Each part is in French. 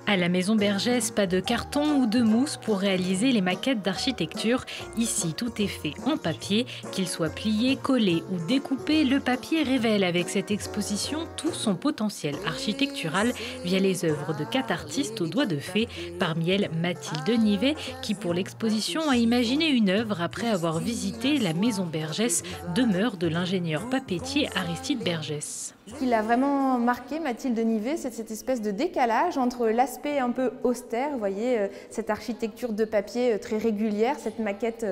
À la maison Bergès, pas de carton ou de mousse pour réaliser les maquettes d'architecture. Ici, tout est fait en papier. Qu'il soit plié, collé ou découpé, le papier révèle avec cette exposition tout son potentiel architectural via les œuvres de 4 artistes aux doigts de fée. Parmi elles, Mathilde Nivet, qui pour l'exposition a imaginé une œuvre après avoir visité la maison Bergès, demeure de l'ingénieur papetier Aristide Bergès. Ce qui l'a vraiment marqué, Mathilde Nivet, c'est cette espèce de décalage entre l'aspect un peu austère, vous voyez, cette architecture de papier très régulière, cette maquette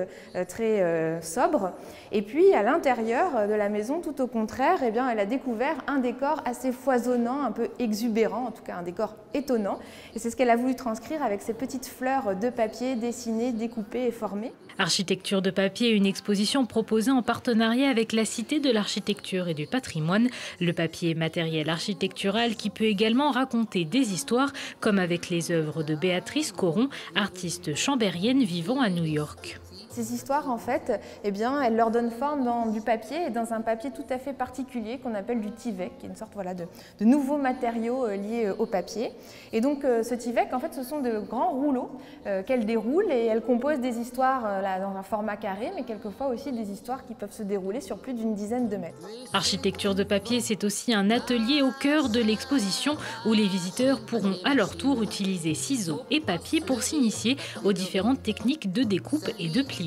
très sobre, et puis à l'intérieur de la maison, tout au contraire, eh bien, elle a découvert un décor assez foisonnant, un peu exubérant, en tout cas un décor étonnant, et c'est ce qu'elle a voulu transcrire avec ces petites fleurs de papier dessinées, découpées et formées. Architecture de papier, une exposition proposée en partenariat avec la Cité de l'Architecture et du Patrimoine. Le papier est matériel architectural qui peut également raconter des histoires, comme avec les œuvres de Béatrice Coron, artiste chambérienne vivant à New York. Ces histoires, en fait, eh bien, elles leur donnent forme dans du papier et dans un papier tout à fait particulier qu'on appelle du Tyvek, qui est une sorte de nouveaux matériaux liés au papier. Et donc, ce Tyvek, en fait, ce sont de grands rouleaux qu'elle déroule et elle compose des histoires dans un format carré, mais quelquefois aussi des histoires qui peuvent se dérouler sur plus d'une dizaine de mètres. Architecture de papier, c'est aussi un atelier au cœur de l'exposition où les visiteurs pourront à leur tour utiliser ciseaux et papier pour s'initier aux différentes techniques de découpe et de pliage.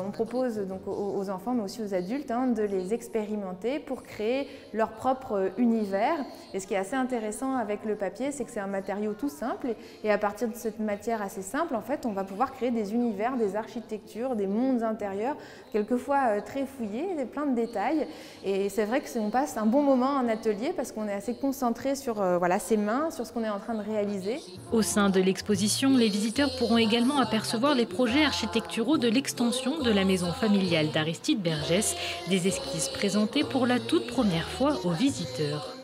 On propose donc aux enfants, mais aussi aux adultes, de les expérimenter pour créer leur propre univers. Et ce qui est assez intéressant avec le papier, c'est que c'est un matériau tout simple. Et à partir de cette matière assez simple, en fait, on va pouvoir créer des univers, des architectures, des mondes intérieurs, quelquefois très fouillés, plein de détails. Et c'est vrai qu'on passe un bon moment en atelier parce qu'on est assez concentré sur ses mains, sur ce qu'on est en train de réaliser. Au sein de l'exposition, les visiteurs pourront également apercevoir les projets architecturaux de l'extension de la maison familiale d'Aristide Bergès, des esquisses présentées pour la toute première fois aux visiteurs.